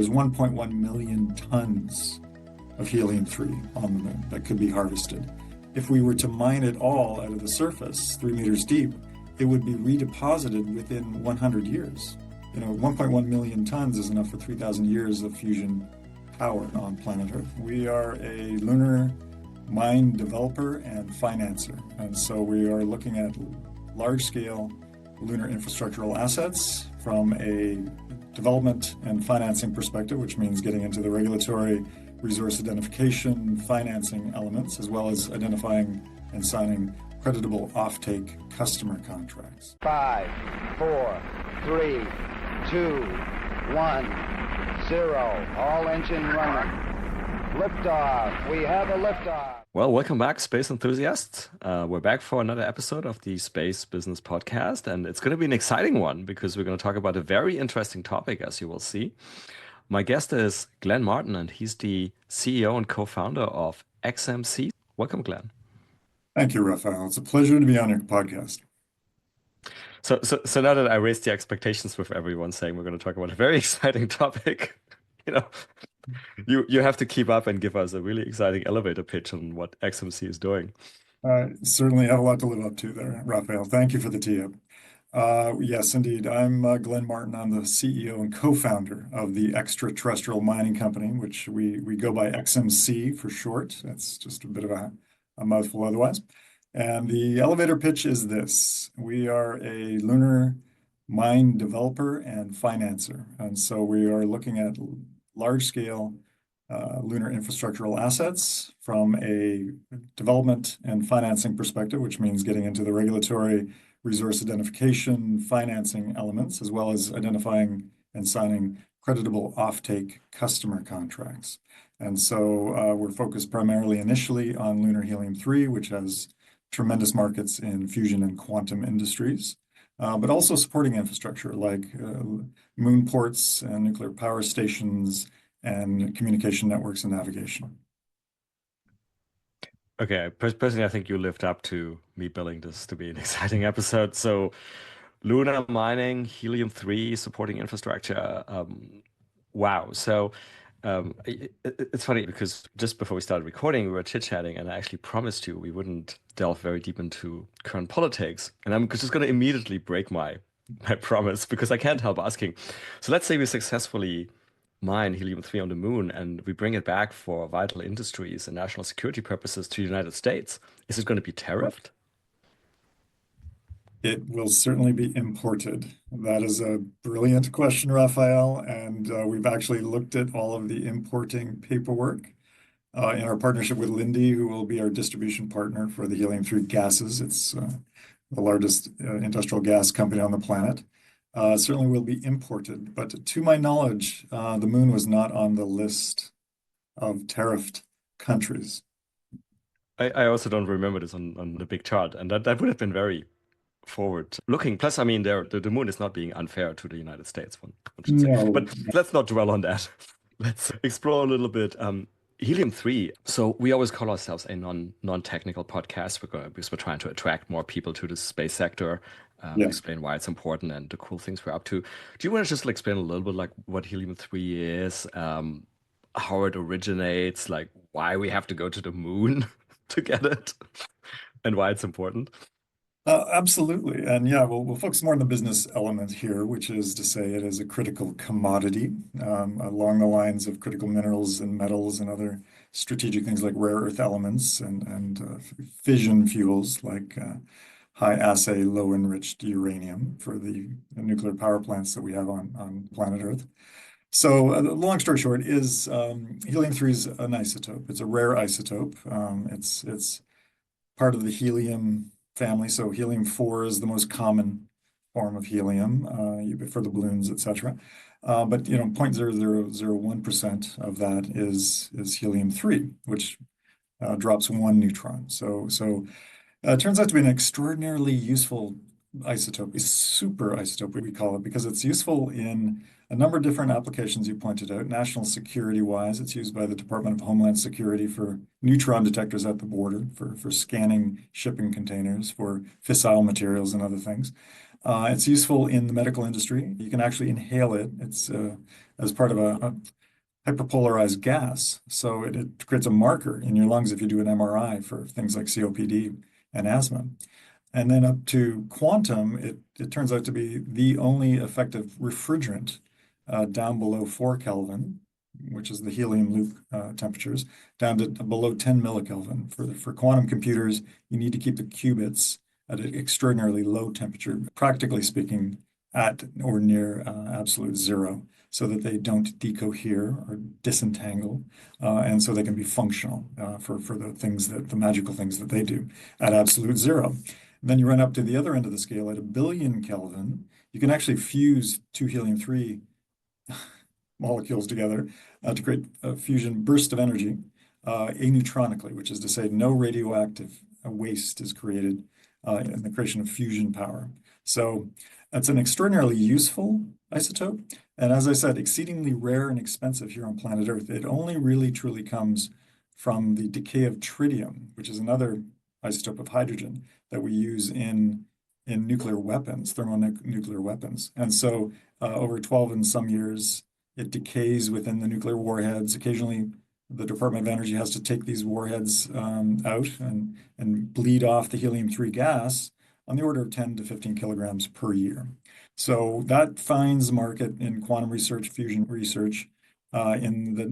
there's 1.1 million tons of helium-3 on the moon that could be harvested. If we were to mine it all out of the surface, 3 meters deep, it would be redeposited within 100 years. 1.1 million tons is enough for 3,000 years of fusion power on planet Earth. We are a lunar mine developer and financer. And so we are looking at large-scale lunar infrastructural assets from a development and financing perspective, which means getting into the regulatory resource identification, financing elements, as well as identifying and signing creditable offtake customer contracts. 5, 4, 3, 2, 1, 0. All engine running. Liftoff. We have a liftoff. Well, welcome back, space enthusiasts. We're back for another episode of the Space Business Podcast, and it's going to be an exciting one because we're going to talk about a very interesting topic, as you will see. My guest is Glen Martin, and he's the CEO and co-founder of XMC. Welcome, Glen. Thank you, Raphael. It's a pleasure to be on your podcast. So now that I raised the expectations with everyone saying we're going to talk about a very exciting topic, you have to keep up and give us a really exciting elevator pitch on what XMC is doing. Certainly have a lot to live up to there, Raphael. Thank you for the tee-up. Yes, indeed. I'm Glen Martin. I'm the CEO and co-founder of the Extraterrestrial mining company, which we go by XMC for short. That's just a bit of a mouthful otherwise. And the elevator pitch is this. We are a lunar mine developer and financer. And so we are looking at large-scale lunar infrastructural assets from a development and financing perspective, which means getting into the regulatory resource identification, financing elements, as well as identifying and signing creditable offtake customer contracts. And so we're focused primarily initially on lunar helium-3, which has tremendous markets in fusion and quantum industries, but also supporting infrastructure like moon ports and nuclear power stations and communication networks and navigation. Okay, personally, I think you lived up to me billing this to be an exciting episode. So, lunar mining, helium-3, supporting infrastructure. Wow. So, it's funny because just before we started recording, we were chit-chatting, and I actually promised you we wouldn't delve very deep into current politics. And I'm just going to immediately break my promise because I can't help asking. So, let's say we successfully mine helium-3 on the moon and we bring it back for vital industries and national security purposes to the United States. Is it going to be tariffed? It will certainly be imported. That is a brilliant question, Raphael. And we've actually looked at all of the importing paperwork in our partnership with Linde, who will be our distribution partner for the helium-3 gases. It's the largest industrial gas company on the planet. Certainly will be imported. But to my knowledge, the moon was not on the list of tariffed countries. I also don't remember this on the big chart. And that would have been very forward looking. Plus, I mean, the moon is not being unfair to the United States, one should say. No. But let's not dwell on that. Let's explore a little bit. Helium-3. So we always call ourselves a non-technical podcast because we're trying to attract more people to the space sector, explain why it's important and the cool things we're up to. Do you want to just explain a little bit like what helium-3 is, how it originates, like why we have to go to the moon to get it, and why it's important? Absolutely. And yeah, we'll focus more on the business element here, which is to say it is a critical commodity along the lines of critical minerals and metals and other strategic things like rare earth elements and fission fuels like high assay, low enriched uranium for the nuclear power plants that we have on planet Earth. So the long story short is helium-3 is an isotope. It's a rare isotope. It's part of the helium family. So helium-4 is the most common form of helium for the balloons, etc. But 0.0001% of that is helium-3, which drops one neutron. So it turns out to be an extraordinarily useful isotope, a super isotope, we call it, because it's useful in a number of different applications you pointed out. National security-wise, it's used by the Department of Homeland Security for neutron detectors at the border, for scanning shipping containers, for fissile materials and other things. It's useful in the medical industry. You can actually inhale it. It's a as part of a hyperpolarized gas. So it creates a marker in your lungs if you do an MRI for things like COPD and asthma. And then up to quantum, it turns out to be the only effective refrigerant down below 4 Kelvin, which is the helium loop temperatures, down to below 10 millikelvin. For quantum computers, you need to keep the qubits at an extraordinarily low temperature, practically speaking, at or near absolute zero, so that they don't decohere or disentangle, and so they can be functional for the magical things that they do at absolute zero. Then you run up to the other end of the scale at 1 billion Kelvin. You can actually fuse two helium-3 molecules together to create a fusion burst of energy aneutronically, which is to say no radioactive waste is created in the creation of fusion power. So it's an extraordinarily useful isotope. And as I said, exceedingly rare and expensive here on planet Earth. It only really truly comes from the decay of tritium, which is another isotope of hydrogen that we use in nuclear weapons, thermonuclear weapons. And so over 12 and some years, it decays within the nuclear warheads. Occasionally, the Department of Energy has to take these warheads out and bleed off the helium-3 gas on the order of 10 to 15 kilograms per year. So that finds market in quantum research, fusion research, in the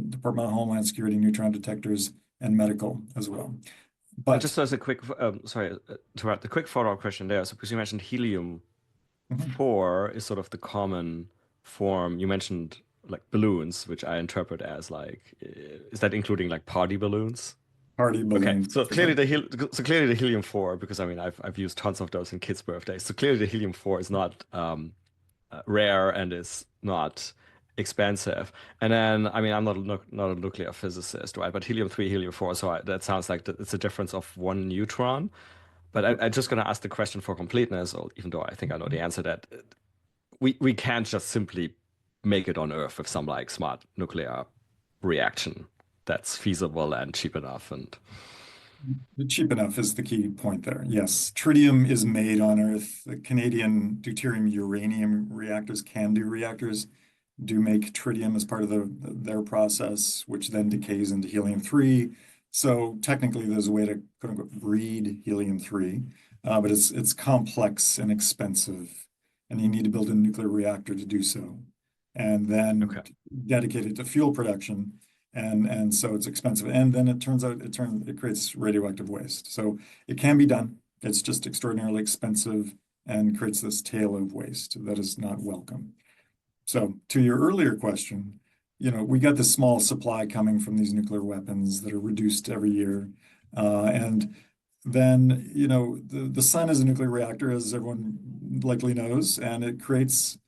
Department of Homeland Security, neutron detectors, and medical as well. But just as a quick, sorry, the quick follow-up question there. So because you mentioned helium 4 is sort of the common form. You mentioned like balloons, which I interpret as like, is that including like party balloons? party Okay, balloons. so clearly the helium 4, because I mean I've used tons of those in kids' birthdays. So clearly the helium 4 is not rare and is not expensive. And then I mean I'm not a nuclear physicist, right? But helium 3, helium 4, so that sounds like it's a difference of one neutron. But I'm just going to ask the question for completeness, or even though I think I know the answer, that we can't just simply make it on Earth with some like smart nuclear reaction that's feasible and cheap enough. And Cheap enough is the key point there. Yes, tritium is made on Earth. The Canadian deuterium uranium reactors, CANDU reactors, do make tritium as part of their process, which then decays into helium-3. So technically, there's a way to quote unquote breed helium-3, but it's complex and expensive, and you need to build a nuclear reactor to do so, and then okay. dedicate it to fuel production. And so it's expensive. And then it turns out it creates radioactive waste. So it can be done. It's just extraordinarily expensive and creates this tail of waste that is not welcome. So to your earlier question, we got this small supply coming from these nuclear weapons that are reduced every year. And then, the sun is a nuclear reactor, as everyone likely knows, and it creates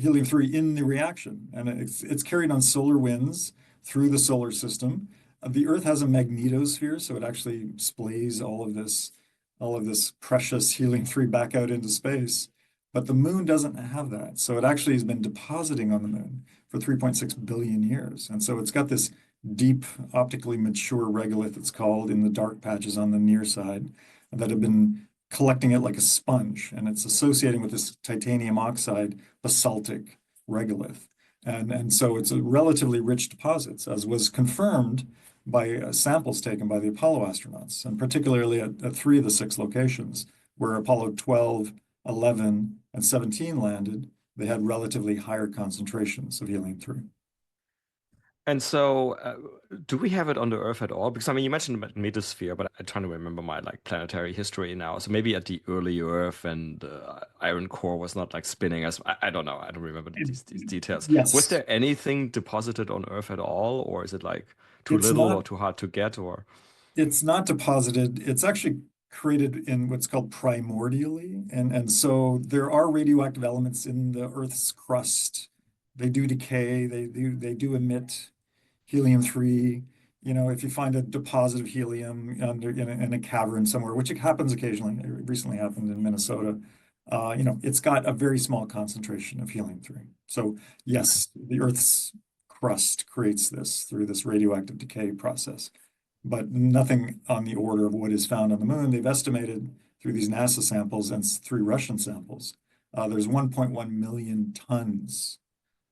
helium-3 in the reaction. And it's carried on solar winds through the solar system. The Earth has a magnetosphere, so it actually splays all of this precious helium-3 back out into space. But the moon doesn't have that. So it actually has been depositing on the moon for 3.6 billion years. And so it's got this deep, optically mature regolith, it's called, in the dark patches on the near side that have been collecting it like a sponge. And it's associating with this titanium oxide basaltic regolith. And so it's a relatively rich deposits, as was confirmed by samples taken by the Apollo astronauts, and particularly at 3 of the 6 locations where Apollo 12, 11, and 17 landed. They had relatively higher concentrations of helium-3. And so, do we have it on the Earth at all? Because I mean, you mentioned the magnetosphere, but I'm trying to remember my like planetary history now. So maybe at the early Earth, and iron core was not like spinning as I don't know. I don't remember these details. Was Yes, there anything deposited on Earth at all, or is it like too it's little not or too hard to get? Or it's not deposited. It's actually created in what's called primordially. And so there are radioactive elements in the Earth's crust. They do decay, they do emit helium-3. If you find a deposit of helium in a cavern somewhere, which it happens occasionally, it recently happened in Minnesota, it's got a very small concentration of helium-3. So okay. yes, the Earth's crust creates this through this radioactive decay process, but nothing on the order of what is found on the moon. They've estimated through these NASA samples and 3 Russian samples, there's 1.1 million tons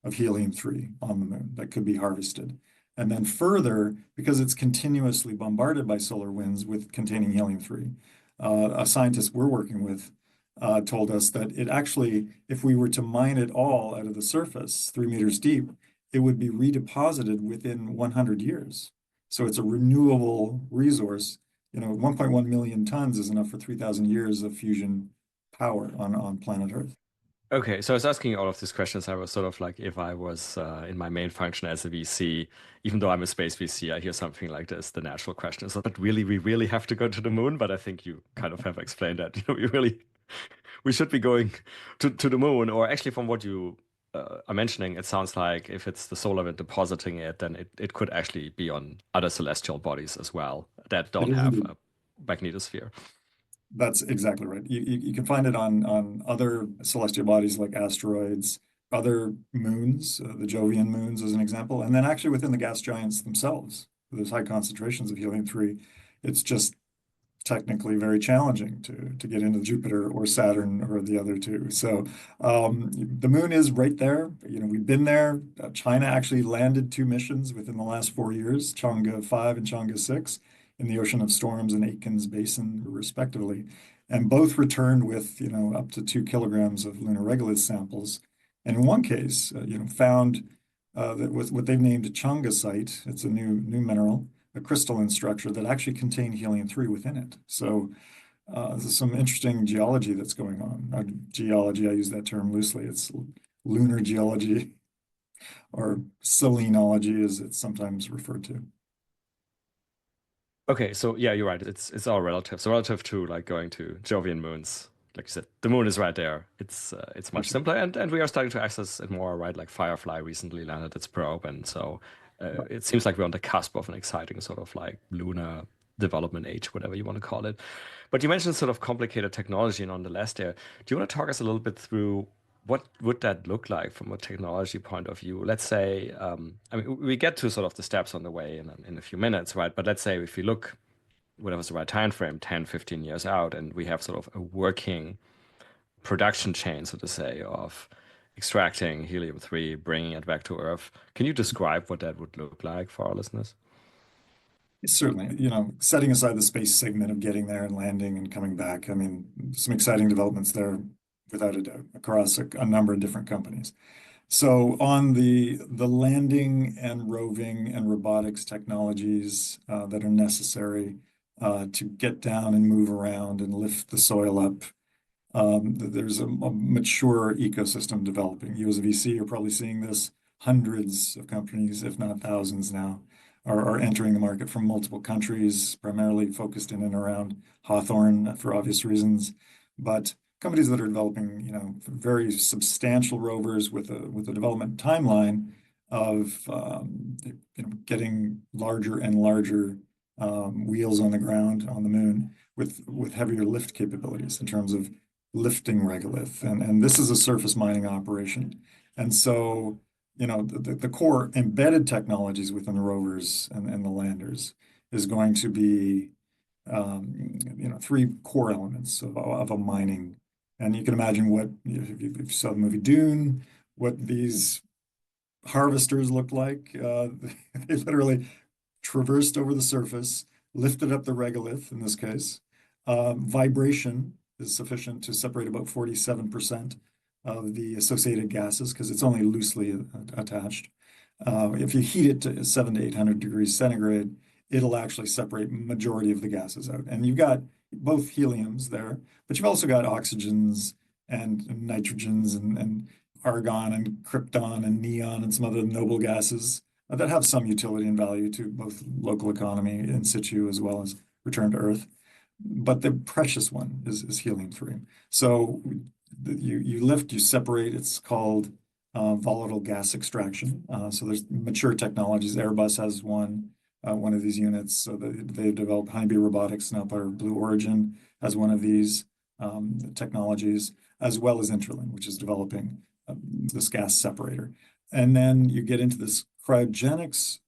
of helium-3 on the moon that could be harvested. And then further, because it's continuously bombarded by solar winds with containing helium-3, a scientist we're working with told us that it actually, if we were to mine it all out of the surface, 3 meters deep, it would be redeposited within 100 years. So it's a renewable resource. 1.1 million tons is enough for 3,000 years of fusion power on planet Earth. Okay, so I was asking all of these questions. I was sort of like, if I was in my main function as a VC, even though I'm a space VC, I hear something like this. The natural question is, but really, we really have to go to the moon? But I think you kind of have explained that. We should be going to the moon. Or actually, from what you are mentioning, it sounds like if it's the solar wind depositing it, then it could actually be on other celestial bodies as well that don't have a magnetosphere. That's exactly right. You can find it on other celestial bodies like asteroids, other moons, the Jovian moons as an example, and then actually within the gas giants themselves, there's high concentrations of helium-3. It's just technically very challenging to get into Jupiter or Saturn or the other two. So the moon is right there. We've been there. China actually landed 2 missions within the last 4 years, Chang'e 5 and Chang'e 6, in the Ocean of Storms and Aitken's Basin, respectively. And both returned with, up to 2 kilograms of lunar regolith samples. And in one case, found that with what they've named a Chang'e, it's a new mineral, a crystalline structure that actually contained helium-3 within it. So there's some interesting geology that's going on. Geology, I use that term loosely. It's lunar geology, or selenology as it's sometimes referred to. Okay, so yeah, you're right. It's all relative. So relative to like going to Jovian moons, like you said, the moon is right there. It's much simpler, and we are starting to access it more, right? Like Firefly recently landed its probe, and so it seems like we're on the cusp of an exciting sort of like lunar development age, whatever you want to call it. But you mentioned sort of complicated technology, nonetheless. There, do you want to talk us a little bit through what would that look like from a technology point of view? Let's say, I mean, we get to sort of the steps on the way in a few minutes, right? But let's say if we look, whatever's the right time frame, 10, 15 years out, and we have sort of a working production chain, so to say, of extracting helium-3, bringing it back to Earth. Can you describe what that would look like for our listeners? Certainly, setting aside the space segment of getting there and landing and coming back, I mean, some exciting developments there, without a doubt, across a number of different companies. So on the landing and roving and robotics technologies that are necessary to get down and move around and lift the soil up, there's a mature ecosystem developing. You as a VC are probably seeing this. Hundreds of companies, if not thousands now, are entering the market from multiple countries, primarily focused in and around Hawthorne for obvious reasons. But companies that are developing, very substantial rovers with a development timeline of, getting larger and larger wheels on the ground on the moon with heavier lift capabilities in terms of lifting regolith. And this is a surface mining operation. And so, the core embedded technologies within the rovers and the landers is going to be, 3 core elements of a mining. And you can imagine what, if you saw the movie Dune, what these harvesters looked like. They literally traversed over the surface, lifted up the regolith in this case. Vibration is sufficient to separate about 47% of the associated gases because it's only loosely attached. If you heat it to 700 to 800 degrees centigrade, it'll actually separate majority of the gases out. And you've got both heliums there, but you've also got oxygens and nitrogens and argon and krypton and neon and some other noble gases that have some utility and value to both local economy in situ as well as return to Earth. But the precious one is helium-3. So you lift, you separate. It's called volatile gas extraction. So there's mature technologies. Airbus has one of these units. So they've developed Honeybee Robotics, now part of Blue Origin, has one of these technologies, as well as Intralin, which is developing this gas separator. And then you get into this cryogenics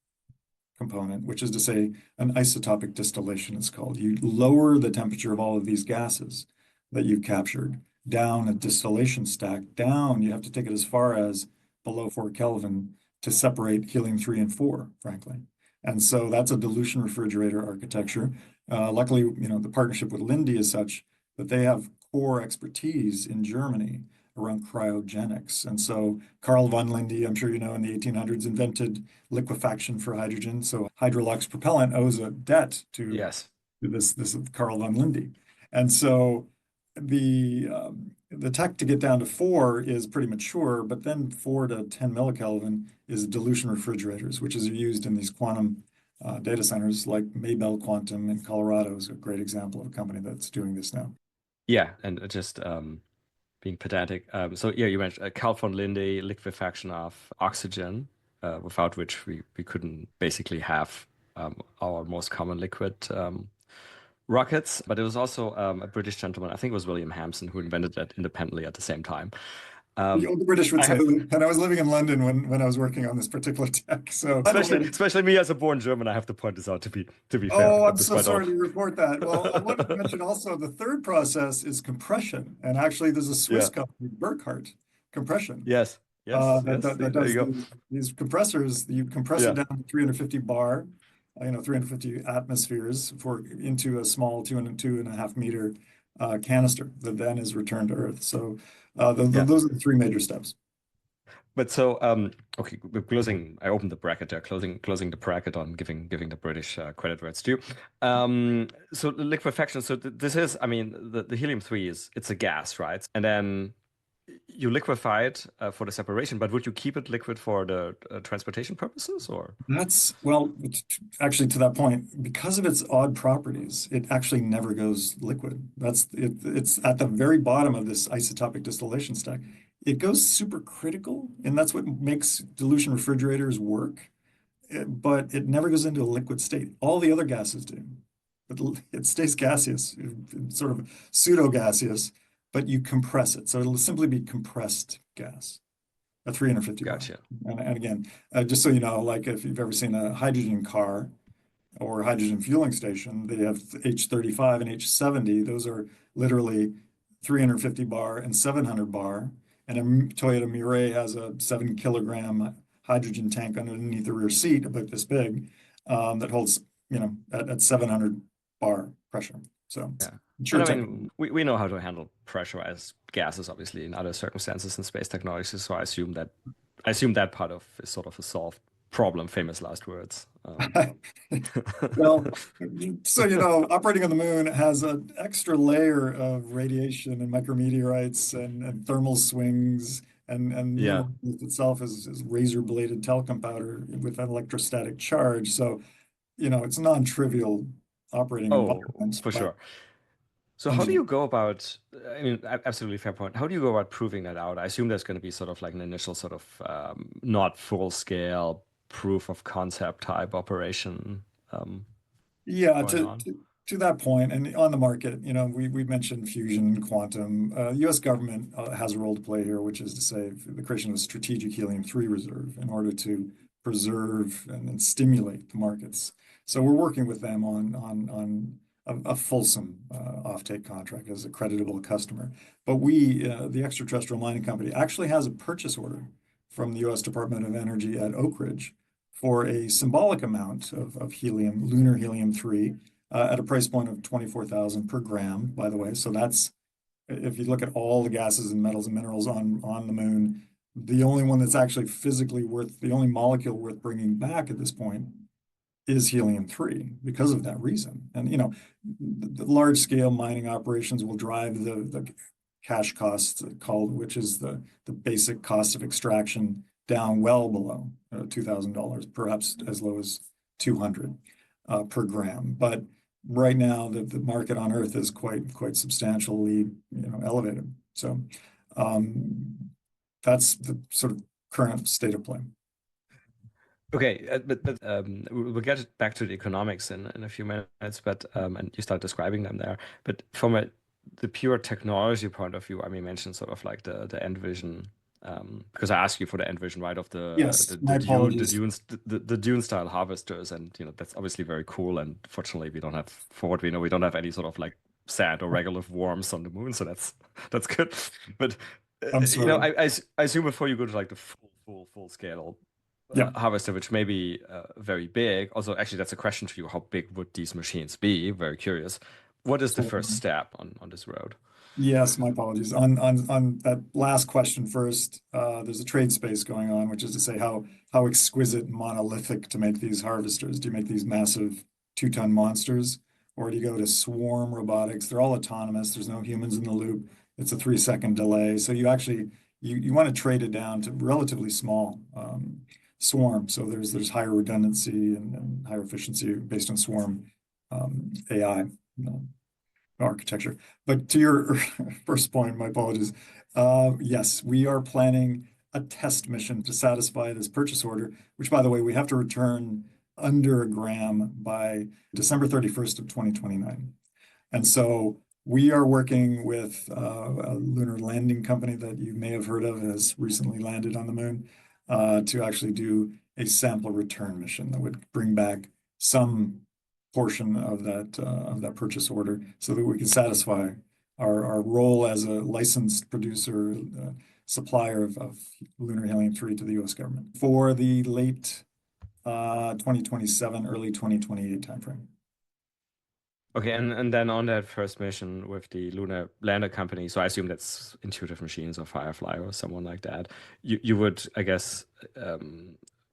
component, which is to say an isotopic distillation is called. You lower the temperature of all of these gases that you've captured down a distillation stack down. You have to take it as far as below 4 Kelvin to separate helium-3 and 4, frankly. And so that's a dilution refrigerator architecture. Luckily, the partnership with Linde is such that they have core expertise in Germany around cryogenics. And so Carl von Linde, I'm sure you know, in the 1800s invented liquefaction for hydrogen. So Hydrolux propellant owes a debt to Yes. this Carl von Linde. And so the tech to get down to 4 is pretty mature, but then 4 to 10 millikelvin is dilution refrigerators, which is used in these quantum data centers like Maybell Quantum in Colorado is a great example of a company that's doing this now. Yeah, and just being pedantic. So yeah, you mentioned Carl von Linde liquefaction of oxygen, without which we couldn't basically have our most common liquid rockets. But it was also a British gentleman, I think it was William Hampson, who invented that independently at the same time. The British would I say have, that, and I was living in London when I was working on this particular tech. So by the way, especially me as a born German, I have to point this out to be fair. oh, I'm But so despite all. sorry to report that. Well, I wanted to mention also the third process is compression, and actually there's a Swiss Yeah. company, Burkhardt Compression, Yes. Yes. that Yes. There does you go. these compressors. You compress it Yeah. down to 350 bar, 350 atmospheres into a small 2.5 meter canister that then is returned to Earth. So Yeah. those are the 3 major steps. But so okay, we're closing. I opened the bracket there, closing the bracket on giving the British credit where it's due. So the liquefaction. So this is, I mean, the helium-3 it's a gas, right? And then you liquefy it for the separation. But would you keep it liquid for the transportation purposes, or? Actually, to that point, because of its odd properties, it actually never goes liquid. That's it. It's at the very bottom of this isotopic distillation stack. It goes supercritical, and that's what makes dilution refrigerators work. But it never goes into a liquid state. All the other gases do, but it stays gaseous, sort of pseudo-gaseous, but you compress it. So it'll simply be compressed gas at 350 bar. Gotcha. And again, just so you know, like if you've ever seen a hydrogen car or hydrogen fueling station, they have H35 and H70. Those are literally 350 bar and 700 bar. And a Toyota Mirai has a 7 kilogram hydrogen tank underneath the rear seat, about this big, that holds, at 700 bar pressure. So Yeah. sure. And I mean, we know how to handle pressurized gases, obviously, in other circumstances in space technology. So I assume that part of is sort of a solved problem. Famous last words. Well, so operating on the moon has an extra layer of radiation and micrometeorites and thermal swings, and Yeah. lunar itself is razor-bladed talcum powder with an electrostatic charge. So, it's non-trivial operating Oh, environment. for but sure. So how do you go about, I mean, absolutely fair point. How do you go about proving that out? I assume there's going to be sort of like an initial sort of not full scale proof of concept type operation Yeah, going on. to that point, and on the market, we mentioned fusion, quantum. U.S. government has a role to play here, which is to say the creation of a strategic helium-3 reserve in order to preserve and stimulate the markets. So we're working with them on a fulsome offtake contract as a creditable customer. But the Extraterrestrial Mining Company, actually has a purchase order from the U.S. Department of Energy at Oak Ridge for a symbolic amount of helium, lunar helium-3, at a price point of 24,000 per gram, by the way. So that's, if you look at all the gases and metals and minerals on the moon, the only one that's actually physically the only molecule worth bringing back at this point is helium-3 because of that reason. And, the large scale mining operations will drive the cash costs which is the basic cost of extraction down well below $2,000, perhaps as low as 200 per gram. But right now, the market on Earth is quite substantially elevated. So that's the sort of current state of play. Okay, but we'll get back to the economics in a few minutes. But and you start describing them there. But from the pure technology point of view, I mean, you mentioned sort of like the end vision. Because I asked you for the end vision, right, of Yes, my apologies. the Dune style harvesters, and that's obviously very cool. And fortunately, for what we know, we don't have any sort of like sand or regolith worms on the moon, so that's good. But I'm sorry. I assume before you go to like the full full scale Yeah. harvester, which may be very big. Also, actually, that's a question to you. How big would these machines be? Very curious. What is the So, first step on this road? yes, my apologies. On that last question first, there's a trade space going on, which is to say how exquisite and monolithic to make these harvesters. Do you make these massive 2-ton monsters, or do you go to swarm robotics? They're all autonomous. There's no humans in the loop. It's a 3-second delay. So you actually you want to trade it down to relatively small swarm. So there's higher redundancy and higher efficiency based on swarm AI. Architecture. But to your first point, my apologies. Yes, we are planning a test mission to satisfy this purchase order, which, by the way, we have to return under a gram by December 31st of 2029. And so we are working with a lunar landing company that you may have heard of, has recently landed on the moon, to actually do a sample return mission that would bring back some portion of that purchase order so that we can satisfy our role as a licensed producer, supplier of lunar helium-3 to the U.S. government for the late 2027, early 2028 timeframe. Okay, and then on that first mission with the lunar lander company, so I assume that's Intuitive Machines or Firefly or someone like that. You would, I guess,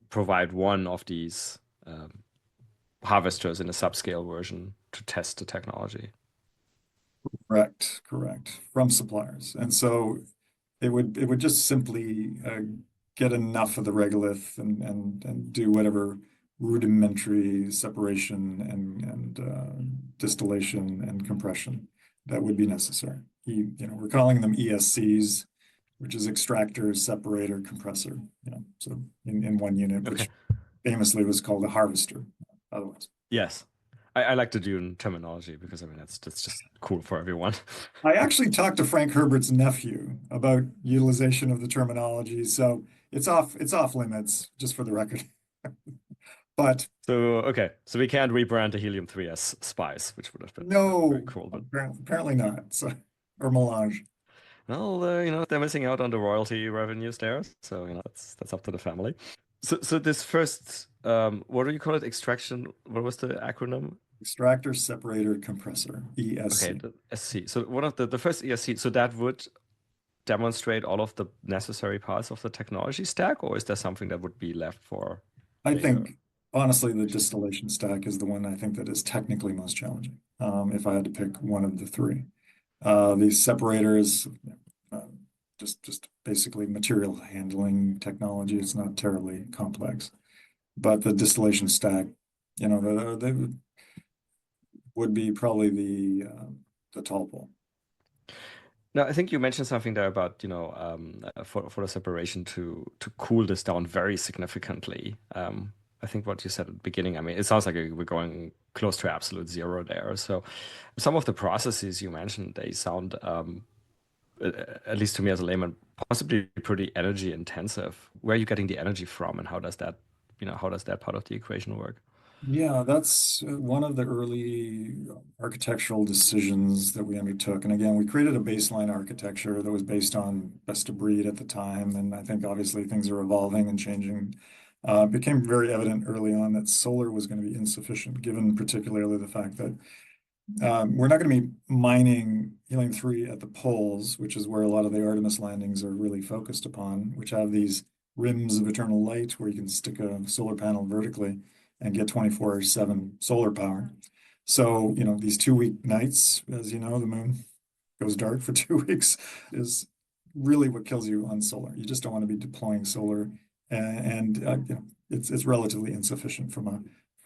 provide one of these harvesters in a subscale version to test the technology. Correct. From suppliers. And so it would just simply get enough of the regolith and do whatever rudimentary separation and distillation and compression that would be necessary. We're calling them ESCs, which is extractor, separator, compressor. So in one unit, Okay. which famously was called a harvester. Otherwise, yes, I like to do terminology because I mean that's just cool for everyone. I actually talked to Frank Herbert's nephew about utilization of the terminology, so it's off limits, just for the record. But Okay, so we can't rebrand the helium-3 as spice, which would have been no, very cool. But apparently not. So, or melange. well, they're missing out on the royalty revenues there, so that's up to the family. So this first, what do you call it? Extraction. What was the acronym? Extractor, separator, compressor, ESC. Okay, the SC. So one of the first ESC. So that would demonstrate all of the necessary parts of the technology stack, or is there something that would be left for I later? think, honestly, the distillation stack is the one I think that is technically most challenging, if I had to pick one of the three. The separator is just basically material handling technology. It's not terribly complex. But the distillation stack, they would be probably the tall pole. Now, I think you mentioned something there about, for the separation to cool this down very significantly. I think what you said at the beginning, I mean, it sounds like we're going close to absolute zero there. So some of the processes you mentioned, they sound, at least to me as a layman, possibly pretty energy intensive. Where are you getting the energy from, and how does that part of the equation work? Yeah, that's one of the early architectural decisions that we undertook. And again, we created a baseline architecture that was based on best of breed at the time. And I think obviously things are evolving and changing. It became very evident early on that solar was going to be insufficient, given particularly the fact that we're not going to be mining helium-3 at the poles, which is where a lot of the Artemis landings are really focused upon, which have these rims of eternal light where you can stick a solar panel vertically and get 24/7 solar power. So, these 2-week nights, as you know, the moon goes dark for 2 weeks, is really what kills you on solar. You just don't want to be deploying solar, and it's relatively insufficient from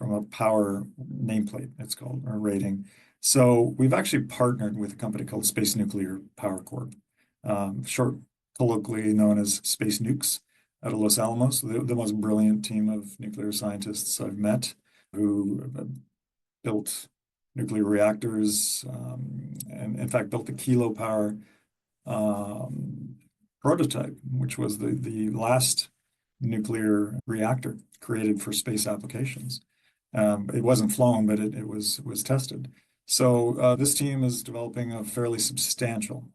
a power nameplate, it's called, or rating. So we've actually partnered with a company called Space Nuclear Power Corp, short colloquially known as Space Nukes, out of Los Alamos, the most brilliant team of nuclear scientists I've met, who built nuclear reactors, and in fact built the kilopower prototype, which was the last nuclear reactor created for space applications. It wasn't flown, but it was tested. So this team is developing a fairly substantial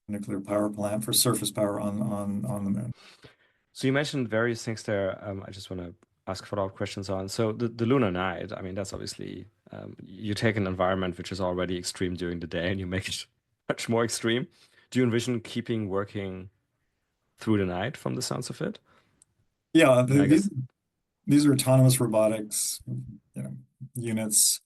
nuclear power plant for surface power on the moon. So you mentioned various things there. I just want to ask follow-up questions on. So the lunar night, I mean, that's obviously you take an environment which is already extreme during the day and you make it much more extreme. Do you envision keeping working through the night from the sounds of it? Yeah, I mean, I guess. these are autonomous robotics, units.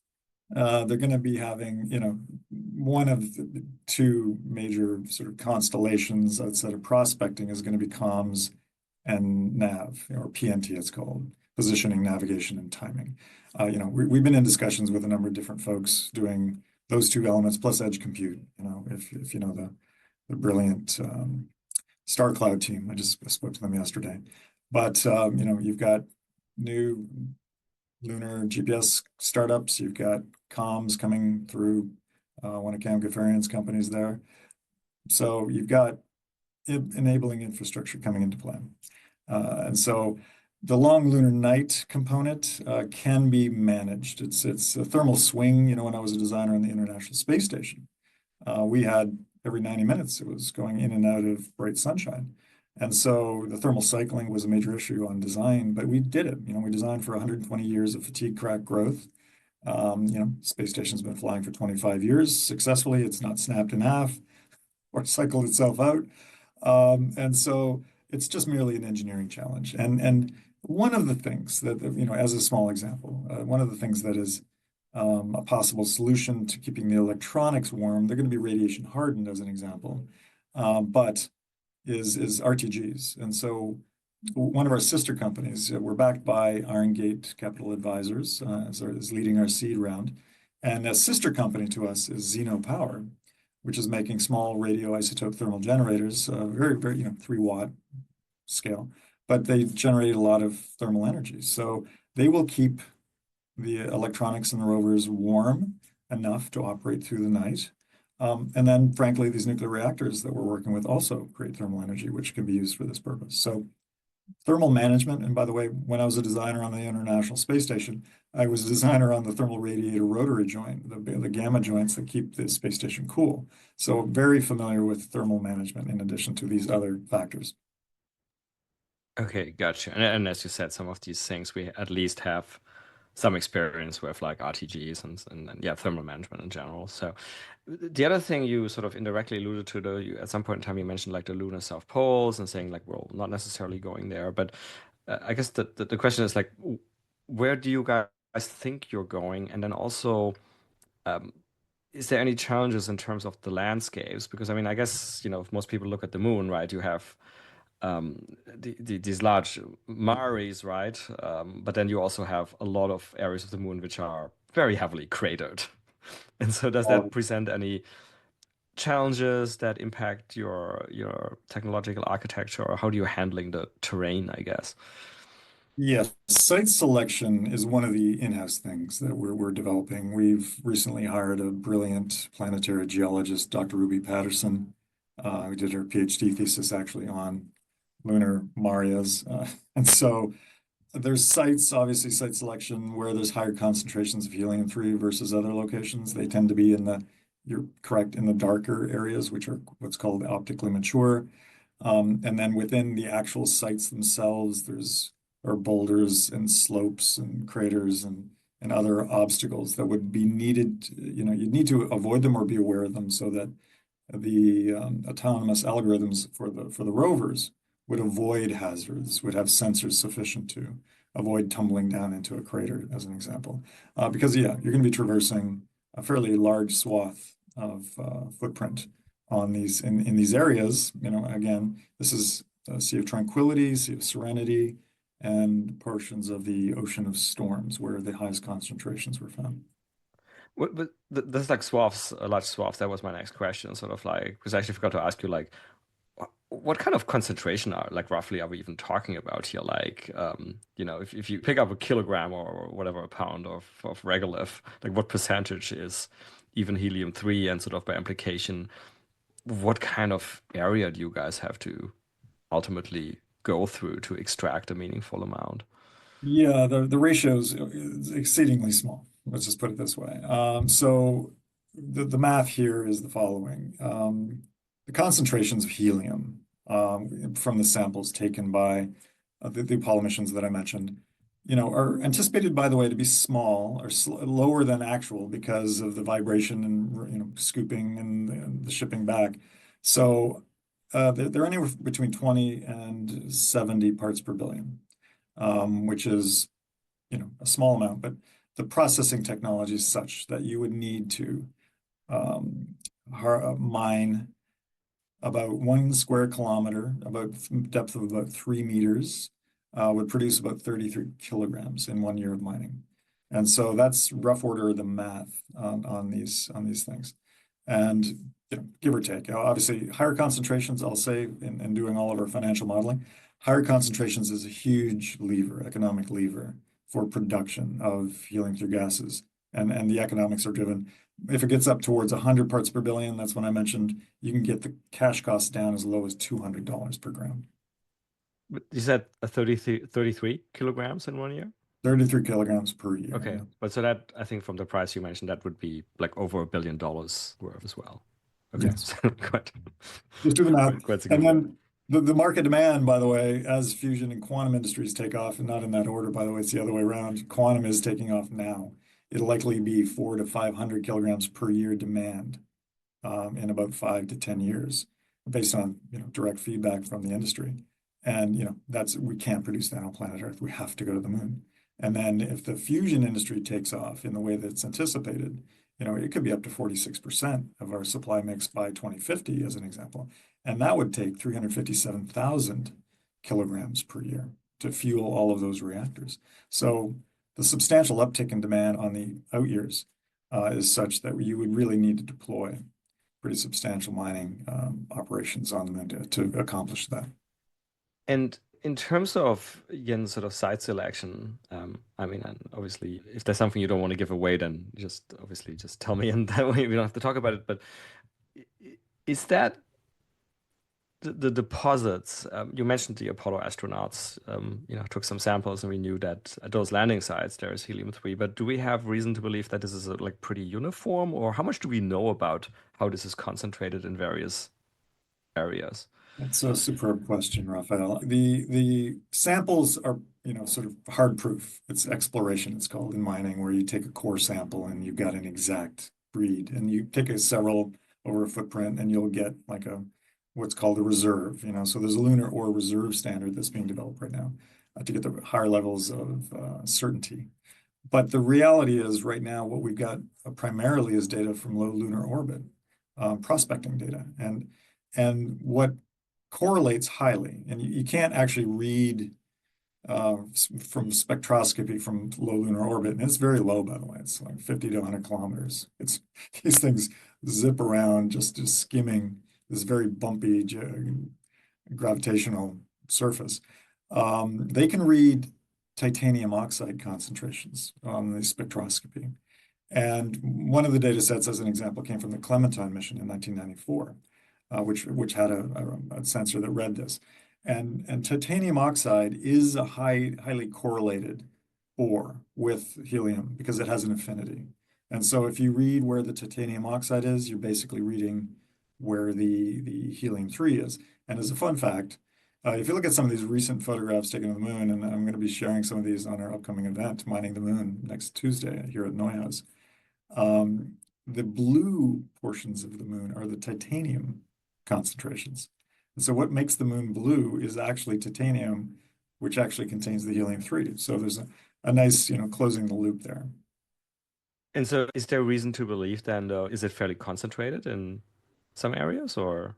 They're going to be having, one of the two major sort of constellations outside of prospecting is going to be comms and nav, or PNT it's called, positioning, navigation, and timing. We've been in discussions with a number of different folks doing those two elements plus edge compute. If you know the brilliant Star Cloud team, I just spoke to them yesterday. But you've got new lunar GPS startups. You've got comms coming through one of Cam Gafarian's companies there. So you've got enabling infrastructure coming into play. And so the long lunar night component can be managed. It's a thermal swing. When I was a designer on the International Space Station, we had every 90 minutes, it was going in and out of bright sunshine. And so the thermal cycling was a major issue on design, but we did it. We designed for 120 years of fatigue crack growth. Space station's been flying for 25 years successfully. It's not snapped in half or cycled itself out. And so it's just merely an engineering challenge. And one of the things that, as a small example, one of the things that is a possible solution to keeping the electronics warm, they're going to be radiation hardened as an example, but is RTGs. And so one of our sister companies, we're backed by Iron Gate Capital Advisors, is leading our seed round. And a sister company to us is Xeno Power, which is making small radioisotope thermal generators, very, very, 3-watt scale, but they generate a lot of thermal energy. So they will keep the electronics in the rovers warm enough to operate through the night. And then, frankly, these nuclear reactors that we're working with also create thermal energy, which can be used for this purpose. So thermal management, and by the way, when I was a designer on the International Space Station, I was a designer on the thermal radiator rotary joint, the gamma joints that keep the space station cool. So very familiar with thermal management in addition to these other factors. Okay, gotcha. And as you said, some of these things we at least have some experience with, like RTGs and yeah, thermal management in general. So the other thing you sort of indirectly alluded to, though, at some point in time you mentioned like the lunar south poles and saying like, well, not necessarily going there, but I guess the question is like, where do you guys think you're going? And then also, is there any challenges in terms of the landscapes? Because I mean, I guess, if most people look at the moon, right, you have these large mares, right? But then you also have a lot of areas of the moon which are very heavily cratered. And so does that present any challenges that impact your technological architecture, or how do you handling the terrain, I guess? Yes, site selection is one of the in-house things that we're developing. We've recently hired a brilliant planetary geologist, Dr. Ruby Patterson, who did her PhD thesis actually on lunar mares. And so there's sites, obviously site selection, where there's higher concentrations of helium-3 versus other locations. They tend to be you're correct, in the darker areas, which are what's called optically mature. And then within the actual sites themselves, are boulders and slopes and craters and other obstacles that would be needed. You'd need to avoid them or be aware of them so that the autonomous algorithms for the rovers would avoid hazards, would have sensors sufficient to avoid tumbling down into a crater, as an example. Because, yeah, you're going to be traversing a fairly large swath of footprint on in these areas. Again, this is a Sea of Tranquility, Sea of Serenity, and portions of the Ocean of Storms, where the highest concentrations were found. But there's like swaths, large swaths. That was my next question, sort of like, because I actually forgot to ask you, like, what kind of concentration like roughly are we even talking about here? Like, if you pick up a kilogram or whatever, a pound of regolith, like what percentage is even helium-3, and sort of by implication, what kind of area do you guys have to ultimately go through to extract a meaningful amount? Yeah, the ratio is exceedingly small. Let's just put it this way. So the math here is the following. The concentrations of helium from the samples taken by the Apollo missions that I mentioned, are anticipated, by the way, to be small or lower than actual because of the vibration and scooping and the shipping back. So they're anywhere between 20 and 70 parts per billion, which is a small amount, but the processing technology is such that you would need to mine about 1 square kilometer, about depth of about 3 meters, would produce about 33 kilograms in 1 year of mining. And so that's rough order of the math on these things. And give or take, obviously higher concentrations, I'll say, in doing all of our financial modeling, higher concentrations is a huge lever, economic lever for production of helium-3 gases. And the economics are driven. If it gets up towards 100 parts per billion, that's when I mentioned you can get the cash costs down as low as $200 per gram. But you said 33 kilograms in 1 year? 33 kilograms per year. Okay. Yeah. But so that, I think from the price you mentioned, that would be like over $1 billion worth as well. Okay. Yes. So quite, Just do the math. quite And significant. then the market demand, by the way, as fusion and quantum industries take off, and not in that order, by the way, it's the other way around. Quantum is taking off now. It'll likely be 400 to 500 kilograms per year demand in about 5 to 10 years, based on direct feedback from the industry. And we can't produce that on planet Earth. We have to go to the moon. And then if the fusion industry takes off in the way that's anticipated, it could be up to 46% of our supply mix by 2050, as an example. And that would take 357,000 kilograms per year to fuel all of those reactors. So the substantial uptick in demand on the out years is such that you would really need to deploy pretty substantial mining operations on the moon to accomplish that. And in terms of, again, sort of site selection, I mean, and obviously, if there's something you don't want to give away, then just tell me, and that way we don't have to talk about it. But is that the deposits? You mentioned the Apollo astronauts, took some samples, and we knew that at those landing sites there is helium-3. But do we have reason to believe that this is like pretty uniform, or how much do we know about how this is concentrated in various areas? That's a superb question, Raphael. The samples are, sort of hard proof. It's exploration, it's called in mining, where you take a core sample and you've got an exact breed, and you take several over a footprint, and you'll get like what's called a reserve. So there's a lunar ore reserve standard that's being developed right now to get the higher levels of certainty. But the reality is, right now, what we've got primarily is data from low lunar orbit, prospecting data, and what correlates highly, and you can't actually read from spectroscopy from low lunar orbit, and it's very low, by the way. It's like 50 to 100 kilometers. These things zip around just skimming this very bumpy gravitational surface. They can read titanium oxide concentrations on the spectroscopy. And one of the data sets, as an example, came from the Clementine mission in 1994. Which had a sensor that read this. And titanium oxide is a highly correlated ore with helium because it has an affinity. And so if you read where the titanium oxide is, you're basically reading where the helium-3 is. And as a fun fact, if you look at some of these recent photographs taken of the moon, and I'm going to be sharing some of these on our upcoming event, Mining the Moon, next Tuesday here at Neuhaus, the blue portions of the moon are the titanium concentrations. And so what makes the moon blue is actually titanium, which actually contains the helium-3. So there's a nice, closing the loop there. And so is there reason to believe then, is it fairly concentrated in some areas, or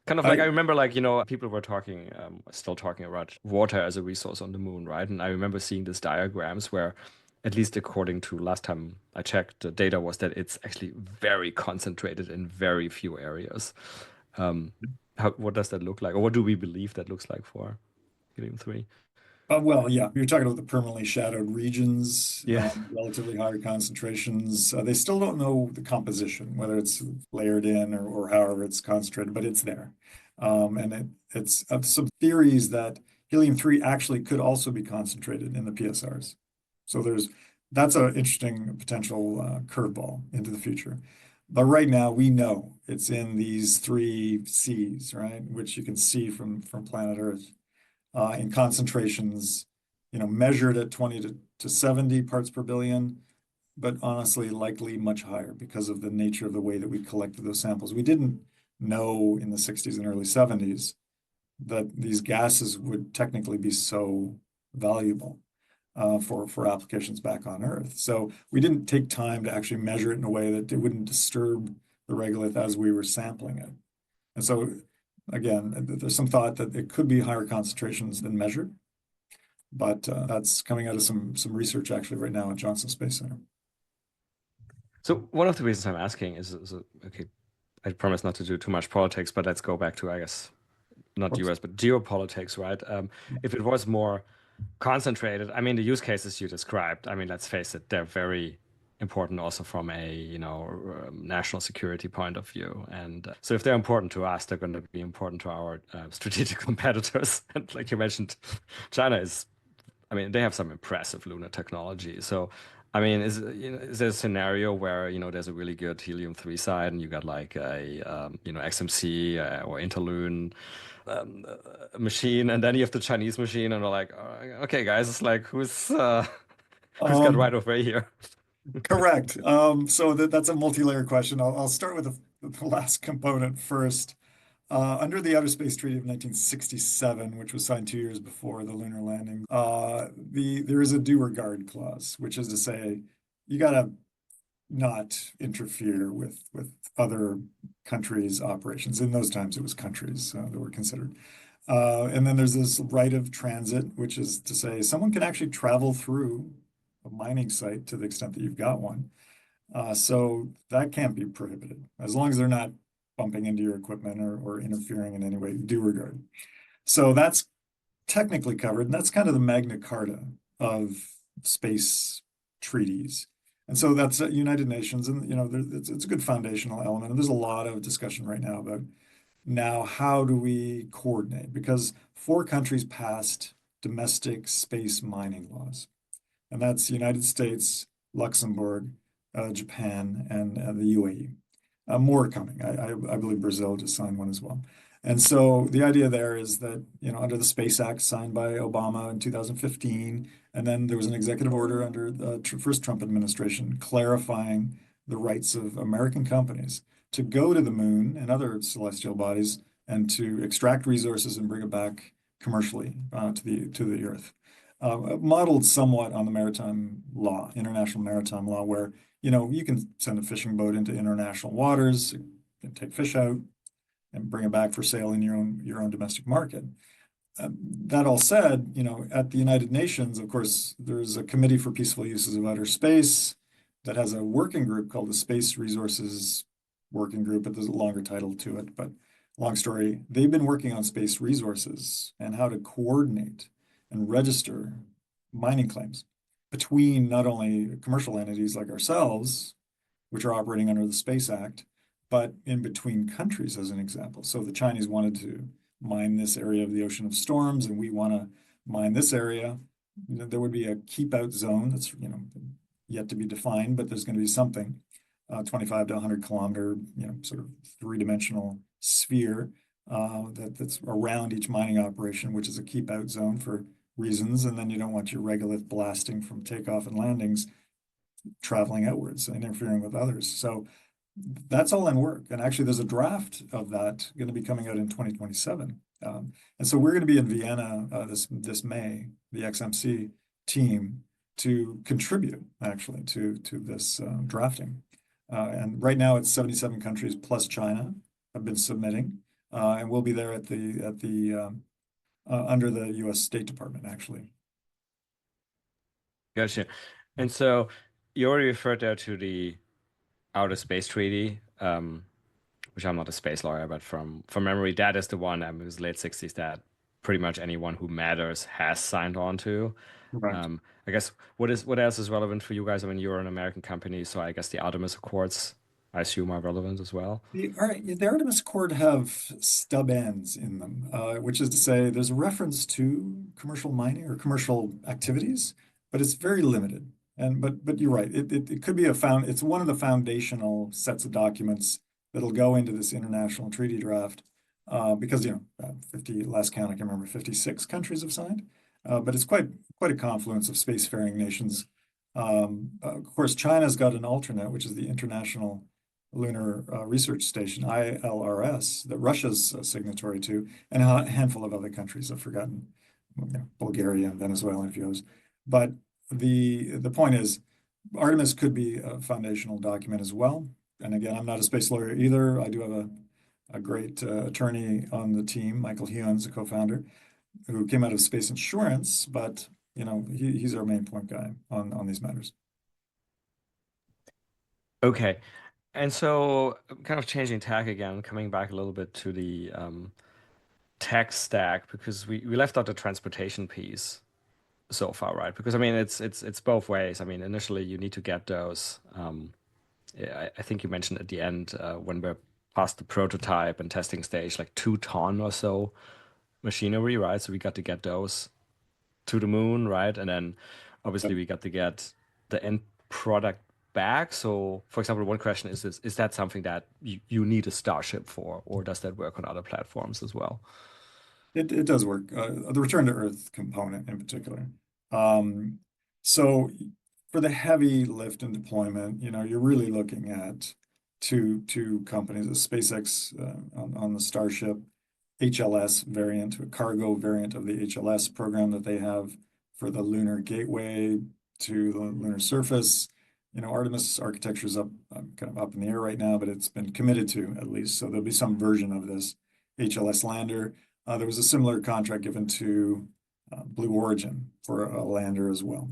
kind of like, I remember people were still talking about water as a resource on the moon, right? And I remember seeing these diagrams where, at least according to last time I checked, the data was that it's actually very concentrated in very few areas. What does that look like, or what do we believe that looks like for helium-3? Well, yeah, you're talking about the permanently shadowed regions, Yeah. Relatively higher concentrations. They still don't know the composition, whether it's layered in or however it's concentrated, but it's there. And it's some theories that helium-3 actually could also be concentrated in the PSRs. So that's an interesting potential curveball into the future. But right now we know it's in these three C's, right? Which you can see from planet Earth in concentrations, measured at 20 to 70 parts per billion, but honestly, likely much higher because of the nature of the way that we collected those samples. We didn't know in the 60s and early 70s that these gases would technically be so valuable for applications back on Earth. So we didn't take time to actually measure it in a way that it wouldn't disturb the regolith as we were sampling it. And so again, there's some thought that it could be higher concentrations than measured, but that's coming out of some research actually right now at Johnson Space Center. So one of the reasons I'm asking is okay, I promise not to do too much politics, but let's go back to, I guess, not US, but geopolitics, right? If it was more concentrated, I mean, the use cases you described, I mean, let's face it, they're very important also from a, national security point of view. And so if they're important to us, they're going to be important to our strategic competitors. And like you mentioned, China is, I mean, they have some impressive lunar technology. So, I mean, is there a scenario where, there's a really good helium-3 side and you got like a, XMC or Interloon machine, and then you have the Chinese machine, and they're like, okay, guys, it's like, who's got right of way here? Correct. So that's a multi-layer question. I'll start with the last component first. Under the Outer Space Treaty of 1967, which was signed 2 years before the lunar landing, there is a due regard clause, which is to say you got to not interfere with other countries' operations. In those times, it was countries that were considered. And then there's this right of transit, which is to say someone can actually travel through a mining site to the extent that you've got one. So that can't be prohibited as long as they're not bumping into your equipment or interfering in any way, due regard. So that's technically covered, and that's kind of the Magna Carta of space treaties. And so that's United Nations, and it's a good foundational element. And there's a lot of discussion right now about how do we coordinate? Because 4 countries passed domestic space mining laws, and that's the United States, Luxembourg, Japan, and the UAE. More coming. I believe Brazil just signed one as well. And so the idea there is that, under the Space Act signed by Obama in 2015, and then there was an executive order under the first Trump administration clarifying the rights of American companies to go to the moon and other celestial bodies and to extract resources and bring it back commercially to the Earth. Modeled somewhat on the maritime law, international maritime law, where you can send a fishing boat into international waters, and take fish out, and bring it back for sale in your own domestic market. That all said, at the United Nations, of course, there's a Committee for Peaceful Uses of Outer Space that has a working group called the Space Resources Working Group, but there's a longer title to it. But long story, they've been working on space resources and how to coordinate and register mining claims between not only commercial entities like ourselves, which are operating under the Space Act, but in between countries, as an example. So the Chinese wanted to mine this area of the Ocean of Storms, and we want to mine this area. There would be a keep-out zone that's yet to be defined, but there's going to be something, 25 to 100 kilometer, sort of 3-dimensional sphere that's around each mining operation, which is a keep-out zone for reasons, and then you don't want your regolith blasting from takeoff and landings traveling outwards and interfering with others. So that's all in work. And actually, there's a draft of that going to be coming out in 2027. And so we're going to be in Vienna this May, the XMC team, to contribute actually to this drafting. And right now, it's 77 countries plus China have been submitting, and we'll be there at the under the U.S. State Department, actually. Gotcha. And so you already referred there to the Outer Space Treaty, which I'm not a space lawyer, but from memory, that is the one that was late 60s that pretty much anyone who matters has signed on to. Right. I guess what else is relevant for you guys? I mean, you're an American company, so I guess the Artemis Accords, I assume, are relevant as well. The Artemis Accord have stub ends in them, which is to say there's a reference to commercial mining or commercial activities, but it's very limited. But you're right. It could be it's one of the foundational sets of documents that'll go into this international treaty draft, because 50 last count I can remember 56 countries have signed, but it's quite a confluence of spacefaring nations. Of course, China's got an alternate, which is the International Lunar Research Station (ILRS) that Russia's a signatory to, and a handful of other countries. I've forgotten, Bulgaria and Venezuela and a few others, but. The point is, Artemis could be a foundational document as well. And again, I'm not a space lawyer either. I do have a great attorney on the team, Michael Hyox, a co-founder, who came out of space insurance, but he's our main point guy on these matters. Okay. And so, kind of changing tack again, coming back a little bit to the tech stack, because we left out the transportation piece so far, right? Because I mean, it's both ways. I mean, initially you need to get those. I think you mentioned at the end when we're past the prototype and testing stage, like 2 ton or so machinery, right? So we got to get those to the moon, right? And then obviously we got to get the end product back. So, for example, one question is that something that you need a Starship for, or does that work on other platforms as well? It does work. The return to Earth component in particular. Um, so for the heavy lift and deployment, you're really looking at two companies, the SpaceX on the Starship HLS variant, a cargo variant of the HLS program that they have for the lunar gateway to the lunar surface. Artemis architecture is kind of up in the air right now, but it's been committed to at least. So there'll be some version of this HLS lander. There was a similar contract given to Blue Origin for a lander as well.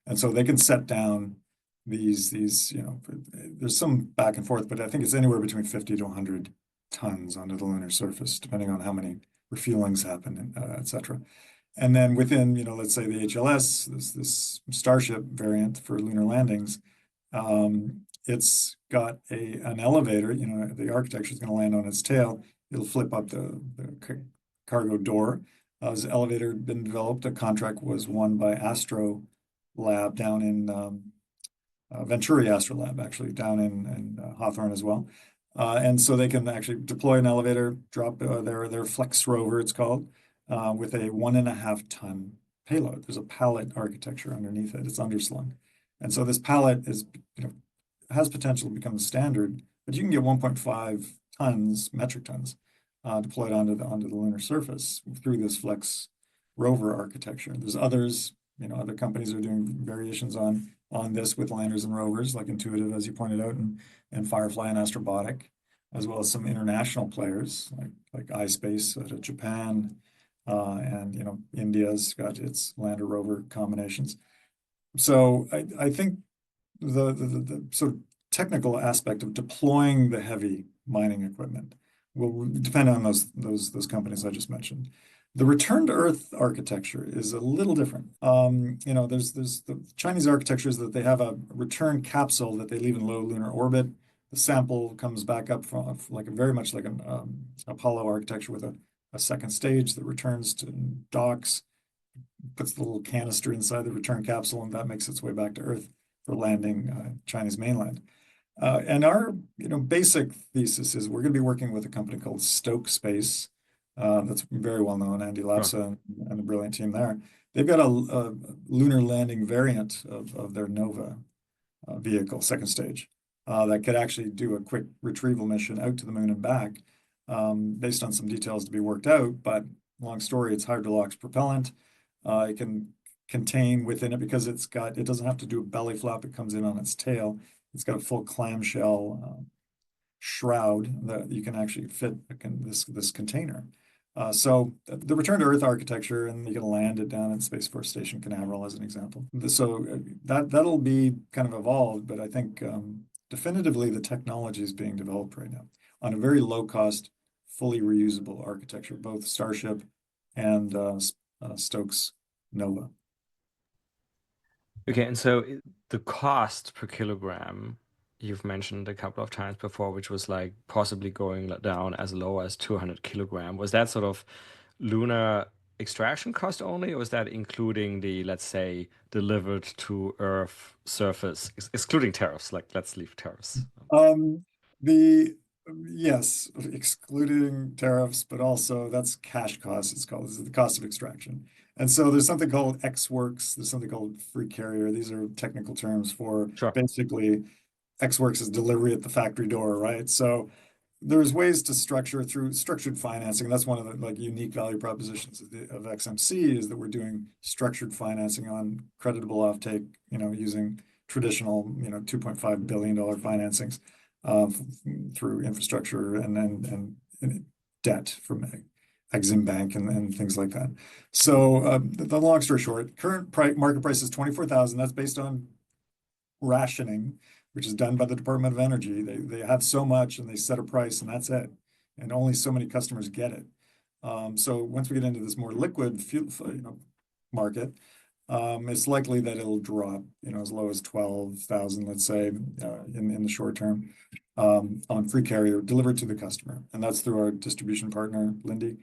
And so they can set down these, there's some back and forth, but I think it's anywhere between 50 to 100 tons onto the lunar surface, depending on how many refuelings happen, et cetera. And then within, let's say the HLS, this Starship variant for lunar landings, it's got an elevator. The architecture is going to land on its tail. It'll flip up the cargo door. Has the elevator been developed? A contract was won by Astro Lab down in Venturi Astrolab, actually, down in Hawthorne as well. And so they can actually deploy an elevator, drop their Flex rover, it's called, with a 1.5 ton payload. There's a pallet architecture underneath it. It's underslung. And so this pallet has potential to become the standard, but you can get 1.5 tons, metric tons, deployed onto the lunar surface through this Flex rover architecture. There's others, other companies are doing variations on this with landers and rovers, like Intuitive, as you pointed out, and Firefly and Astrobotic, as well as some international players like iSpace out of Japan, and India's got its lander rover combinations. So I think the sort of technical aspect of deploying the heavy mining equipment will depend on those companies I just mentioned. The return to Earth architecture is a little different. There's the Chinese architecture is that they have a return capsule that they leave in low lunar orbit. The sample comes back up from very much like an Apollo architecture with a second stage that returns to docks, puts the little canister inside the return capsule, and that makes its way back to Earth for landing Chinese mainland. And our basic thesis is we're going to be working with a company called Stoke Space. That's very well known, Andy Lapsa and the brilliant team there. They've got a lunar landing variant of their Nova vehicle, second stage, that could actually do a quick retrieval mission out to the moon and back, based on some details to be worked out. But long story, it's hydrolox propellant. It can contain within it, because it doesn't have to do a belly flap. It comes in on its tail. It's got a full clamshell shroud that you can actually fit this container. So the return to Earth architecture, and you can land it down at Space Force Station Canaveral as an example. So that'll be kind of evolved, but I think definitively the technology is being developed right now on a very low cost, fully reusable architecture, both Starship and Stoke's Nova. Okay, and so the cost per kilogram you've mentioned a couple of times before, which was like possibly going down as low as 200 kilogram. Was that sort of lunar extraction cost only, or is that including the, let's say, delivered to Earth surface, excluding tariffs? Like, let's leave tariffs. Um, the yes, excluding tariffs, but also that's cash cost, it's called. This is the cost of extraction. And so there's something called X Works, there's something called free carrier. These are technical terms for Sure. basically X Works is delivery at the factory door, right? So there's ways to structure through structured financing. That's one of the like unique value propositions of XMC is that we're doing structured financing on creditable offtake, using traditional, $2.5 billion financings through infrastructure and debt from Exim Bank and things like that. So the long story short, current market price is 24,000. That's based on rationing, which is done by the Department of Energy. They have so much and they set a price and that's it. And only so many customers get it. So once we get into this more liquid fuel, market, it's likely that it'll drop, as low as 12,000, let's say, in the short term, on free carrier delivered to the customer. And that's through our distribution partner, Lindy.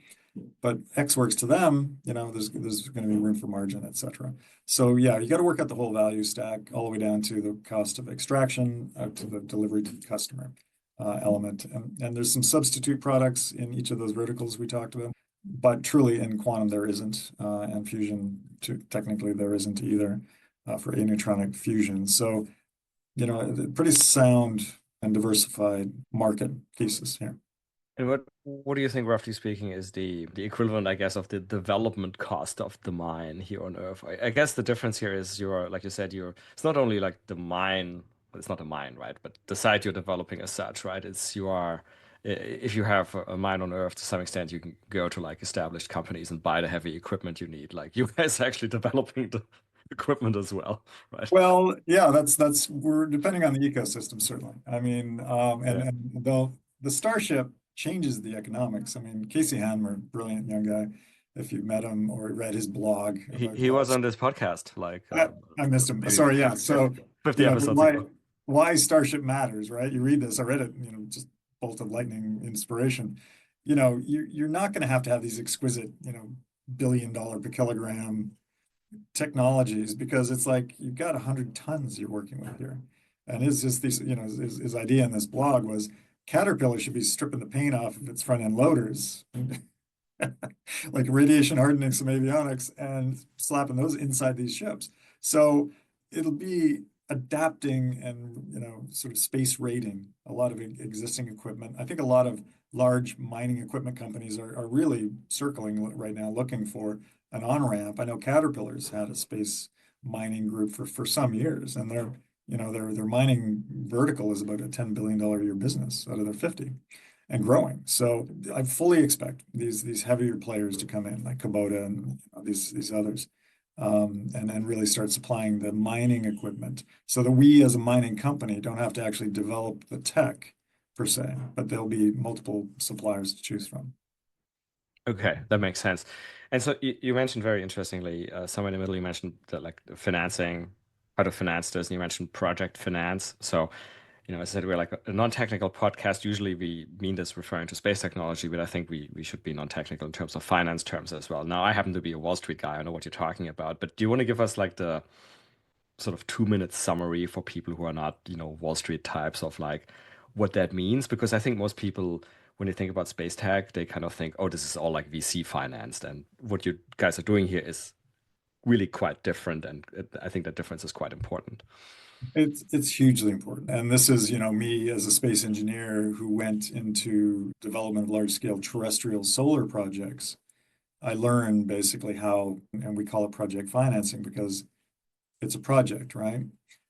But X Works to them, there's going to be room for margin, et cetera. So yeah, you got to work out the whole value stack all the way down to the cost of extraction out to the delivery to the customer element. And there's some substitute products in each of those verticals we talked about. But truly in quantum, there isn't, and fusion, technically, there isn't either for aneutronic fusion. So, pretty sound and diversified market cases here. And what do you think, roughly speaking, is the equivalent, I guess, of the development cost of the mine here on Earth? I guess the difference here is like you said, it's not only like the mine, it's not a mine, right? But the site you're developing as such, right? If you have a mine on Earth, to some extent, you can go to like established companies and buy the heavy equipment you need. Like you guys are actually developing the equipment as well, right? Well, yeah, we're depending on the ecosystem, certainly. I mean, Yeah. and the Starship changes the economics. I mean, Casey Hanmer, brilliant young guy, if you've met him or read his blog He was on this podcast like I missed him. maybe Sorry, yeah. So 50 episodes ago. why Starship matters, right? You read this, I read it, just bolt of lightning inspiration. You're not going to have these exquisite, $1 billion per kilogram technologies because it's like you've got 100 tons you're working with here. And his idea in this blog was Caterpillar should be stripping the paint off of its front end loaders, like radiation hardening some avionics and slapping those inside these ships. So it'll be adapting and sort of space rating a lot of existing equipment. I think a lot of large mining equipment companies are really circling right now looking for an on-ramp. I know Caterpillar's had a space mining group for some years, and their mining vertical is about a $10 billion a year business out of their 50 and growing. So I fully expect these heavier players to come in, like Kubota and these others, and really start supplying the mining equipment so that we as a mining company don't have to actually develop the tech per se, but there'll be multiple suppliers to choose from. Okay, that makes sense. And so you mentioned very interestingly, somewhere in the middle, you mentioned that like the financing, how to finance this, and you mentioned project finance. So, as I said, we're like a non-technical podcast. Usually we mean this referring to space technology, but I think we should be non-technical in terms of finance terms as well. Now, I happen to be a Wall Street guy. I know what you're talking about, but do you want to give us like the sort of 2 minute summary for people who are not, Wall Street types of like what that means? Because I think most people, when they think about space tech, they kind of think, oh, this is all like VC financed. And what you guys are doing here is really quite different. And I think that difference is quite important. It's hugely important. And this is, me as a space engineer who went into development of large scale terrestrial solar projects. I learned basically how, and we call it project financing because it's a project, right?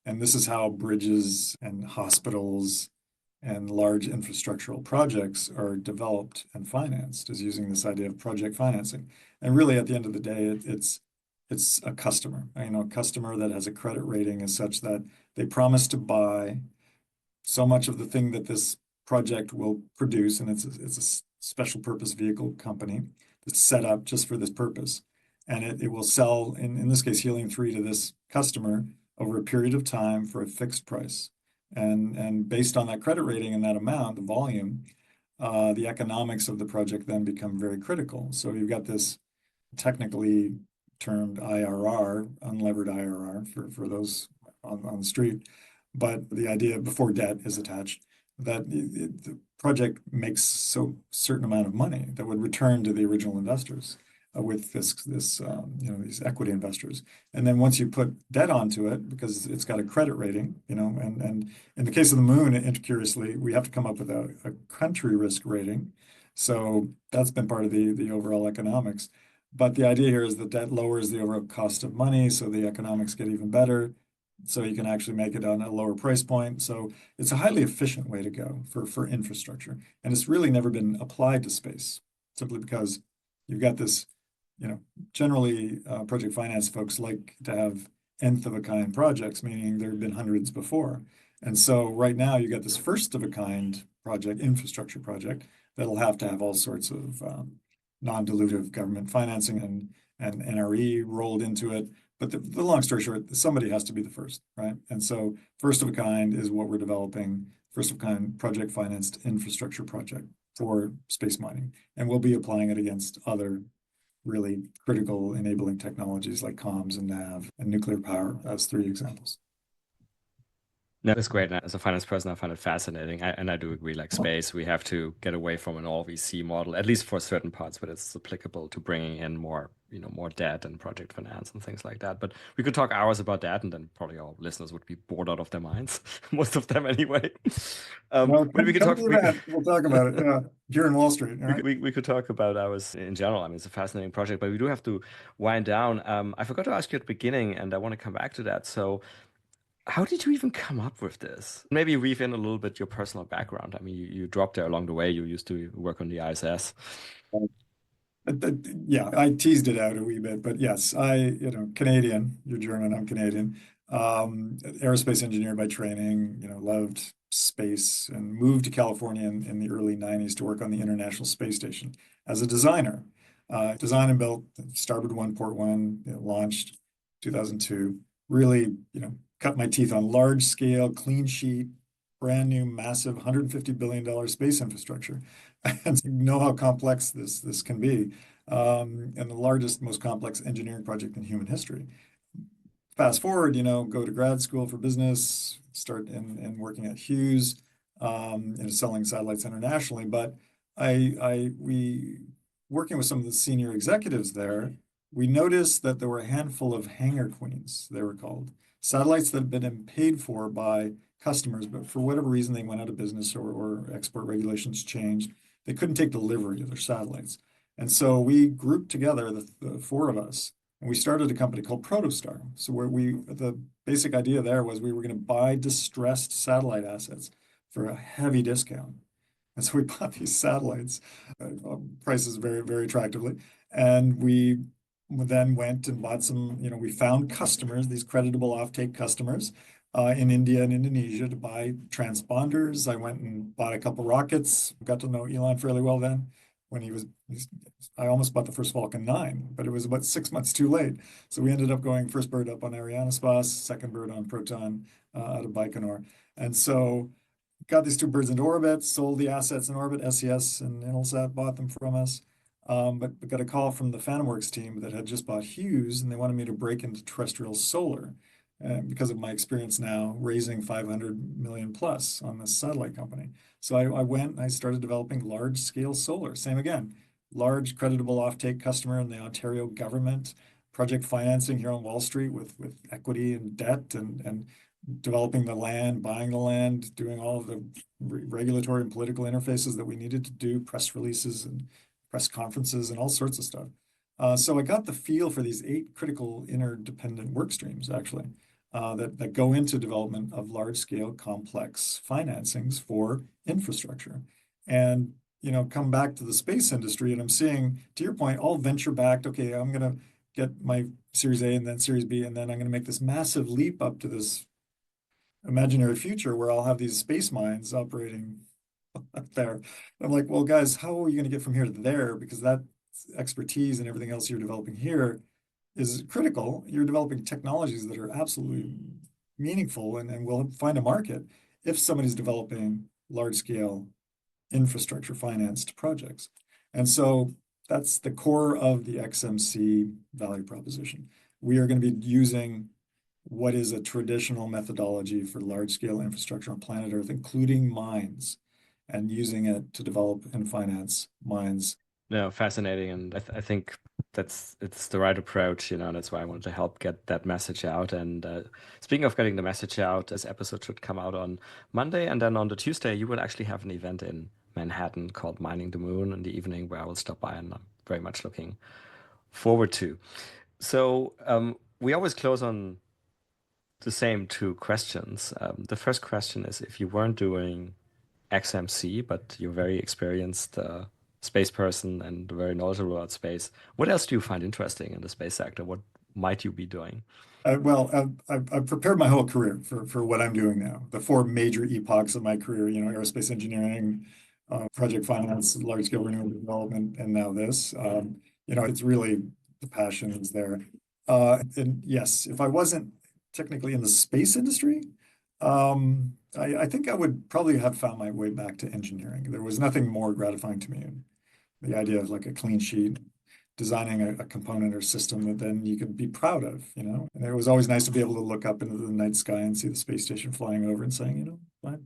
And this is how bridges and hospitals and large infrastructural projects are developed and financed, is using this idea of project financing. And really, at the end of the day, it's a customer. A customer that has a credit rating is such that they promise to buy so much of the thing that this project will produce, and it's a special purpose vehicle company that's set up just for this purpose. And it will sell, in this case, helium-3 to this customer over a period of time for a fixed price. And based on that credit rating and that amount, the volume, the economics of the project then become very critical. So you've got this technically termed IRR, unlevered IRR for those on the street. But the idea before debt is attached that the project makes so certain amount of money that would return to the original investors with this these equity investors. And then once you put debt onto it, because it's got a credit rating, and in the case of the moon, curiously, we have to come up with a country risk rating. So that's been part of the overall economics. But the idea here is that debt lowers the overall cost of money, so the economics get even better. So you can actually make it on a lower price point. So it's a highly efficient way to go for infrastructure. And it's really never been applied to space, simply because you've got this, generally project finance folks like to have nth of a kind projects, meaning there have been hundreds before. And so right now you got this first of a kind project, infrastructure project, that'll have to have all sorts of non-dilutive government financing and NRE rolled into it. But the long story short, somebody has to be the first, right? And so first of a kind is what we're developing, first of a kind project financed infrastructure project for space mining. And we'll be applying it against other really critical enabling technologies like comms and nav and nuclear power as 3 examples. No, it's great. And as a finance person, I find it fascinating. And I do agree, like space, we have to get away from an all VC model, at least for certain parts, but it's applicable to bringing in more, more debt and project finance and things like that. But we could talk hours about that, and then probably our listeners would be bored out of their minds, most of them anyway. Well, but we could talk. We'll talk about it. Yeah, here in Wall Street. All right? We could talk about ours in general. I mean, it's a fascinating project, but we do have to wind down. I forgot to ask you at the beginning, and I want to come back to that. So, how did you even come up with this? Maybe weave in a little bit your personal background. I mean, you dropped there along the way. You used to work on the ISS. Yeah, I teased it out a wee bit, but yes, Canadian, you're German, I'm Canadian. Aerospace engineer by training, loved space and moved to California in the early 90s to work on the International Space Station as a designer. Designed and built Starboard 1, Port 1, launched 2002. Really, cut my teeth on large scale, clean sheet, brand new, massive $150 billion space infrastructure. And you know how complex this can be. And the largest, most complex engineering project in human history. Fast forward, go to grad school for business, start in working at Hughes, selling satellites internationally. But we working with some of the senior executives there, we noticed that there were a handful of hangar queens, they were called. Satellites that had been paid for by customers, but for whatever reason they went out of business or export regulations changed. They couldn't take delivery of their satellites. And so we grouped together, the 4 of us, and we started a company called ProtoStar. So the basic idea there was we were going to buy distressed satellite assets for a heavy discount. And so we bought these satellites, prices very, very attractively. And we then went and bought some, we found customers, these creditable offtake customers in India and Indonesia to buy transponders. I went and bought a couple rockets, got to know Elon fairly well then when I almost bought the first Falcon 9, but it was about 6 months too late. So we ended up going first bird up on Arianespace, second bird on Proton out of Baikonur. And so got these 2 birds into orbit, sold the assets in orbit, SES and Intelsat bought them from us. But got a call from the PhantomWorks team that had just bought Hughes, and they wanted me to break into terrestrial solar because of my experience now raising 500 million plus on this satellite company. So I went and I started developing large scale solar. Same again, large creditable offtake customer in the Ontario government, project financing here on Wall Street with equity and debt and developing the land, buying the land, doing all of the regulatory and political interfaces that we needed to do, press releases and press conferences and all sorts of stuff. So I got the feel for these 8 critical interdependent work streams, actually, that go into development of large-scale complex financings for infrastructure. And, come back to the space industry, and I'm seeing, to your point, all venture-backed, okay, I'm going to get my Series A and then Series B, and then I'm going to make this massive leap up to this imaginary future where I'll have these space mines operating up there. I'm like, well, guys, how are you going to get from here to there? Because that expertise and everything else you're developing here is critical. You're developing technologies that are absolutely meaningful and will find a market if somebody's developing large scale infrastructure financed projects. And so that's the core of the XMC value proposition. We are going to be using what is a traditional methodology for large-scale infrastructure on planet Earth, including mines, and using it to develop and finance mines. No, fascinating, and I think it's the right approach, that's why I wanted to help get that message out. And speaking of getting the message out, this episode should come out on Monday, and then on the Tuesday, you will actually have an event in Manhattan called Mining the Moon in the evening, where I will stop by, and I'm very much looking forward to. So we always close on the same two questions. The first question is, if you weren't doing XMC, but you're very experienced space person and very knowledgeable about space, what else do you find interesting in the space sector? What might you be doing? I've prepared my whole career for what I'm doing now. The four major epochs of my career, aerospace engineering, project finance, large-scale renewable development, and now this. It's really the passion is there. And yes, if I wasn't technically in the space industry, I think I would probably have found my way back to engineering. There was nothing more gratifying to me. The idea of like a clean sheet, designing a component or system that then you could be proud of, And it was always nice to be able to look up into the night sky and see the space station flying over and saying, I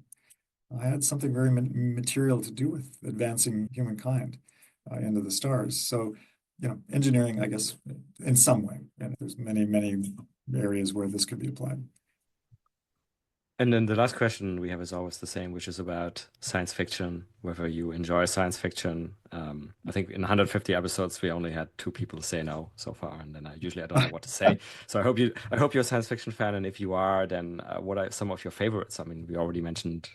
had something very material to do with advancing humankind into the stars. So, engineering, I guess, in some way, and there's many, many areas where this could be applied. And then the last question we have is always the same, which is about science fiction, whether you enjoy science fiction. I think in 150 episodes, we only had 2 people say no so far, and then I don't know what to say. So I hope you're a science fiction fan, and if you are, then what are some of your favorites? I mean, we already mentioned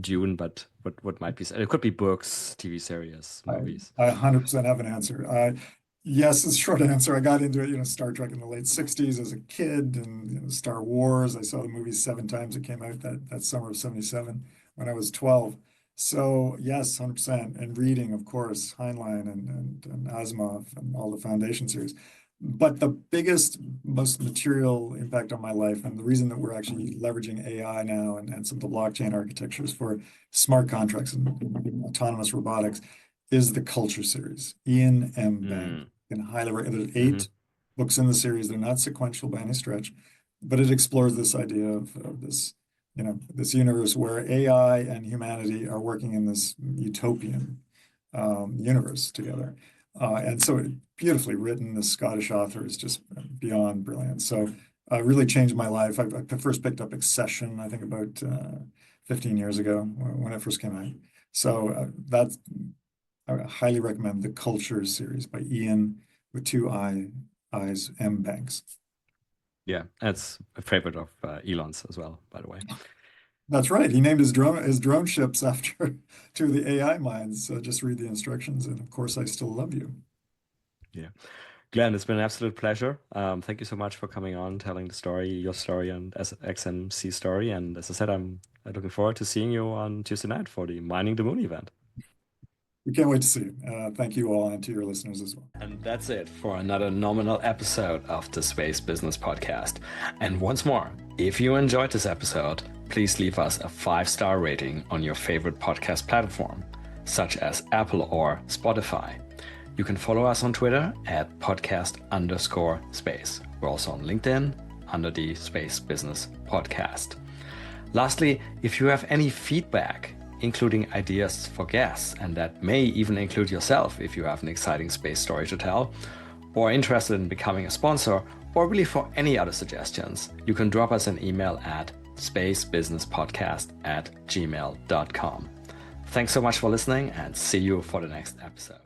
Dune, but what might be? It could be books, TV series, movies. I 100% have an answer. Yes, it's a short answer. I got into it, Star Trek in the late 60s as a kid, and Star Wars. I saw the movie 7 times. It came out that summer of 77 when I was 12. So yes, 100%. And reading, of course, Heinlein and Asimov and all the Foundation series. But the biggest, most material impact on my life, and the reason that we're actually leveraging AI now and some of the blockchain architectures for smart contracts and autonomous robotics, is the Culture series. Ian M. Bank. And highly recommend. There's 8 books in the series. They're not sequential by any stretch, but it explores this idea of this, this universe where AI and humanity are working in this utopian universe together. And so beautifully written. The Scottish author is just beyond brilliant. So really changed my life. I first picked up Accession, I think about 15 years ago when it first came out. So I highly recommend the Culture series by Ian with 2 I's, M. Banks. Yeah, that's a favorite of Elon's as well, by the way. That's right. He named his drone ships after 2 of the AI minds. So just read the instructions, and of course, I still love you. Yeah, Glenn, it's been an absolute pleasure. Thank you so much for coming on, telling the story, your story, and XMC story. And as I said, I'm looking forward to seeing you on Tuesday night for the Mining the Moon event. We can't wait to see you. Thank you all, and to your listeners as well. And that's it for another nominal episode of the Space Business Podcast. And once more, if you enjoyed this episode, please leave us a 5-star rating on your favorite podcast platform, such as Apple or Spotify. You can follow us on Twitter at podcast_space. We're also on LinkedIn under the Space Business Podcast. Lastly, if you have any feedback, including ideas for guests, and that may even include yourself if you have an exciting space story to tell, or interested in becoming a sponsor, or really for any other suggestions, you can drop us an email at spacebusinesspodcast@gmail.com. Thanks so much for listening, and see you for the next episode.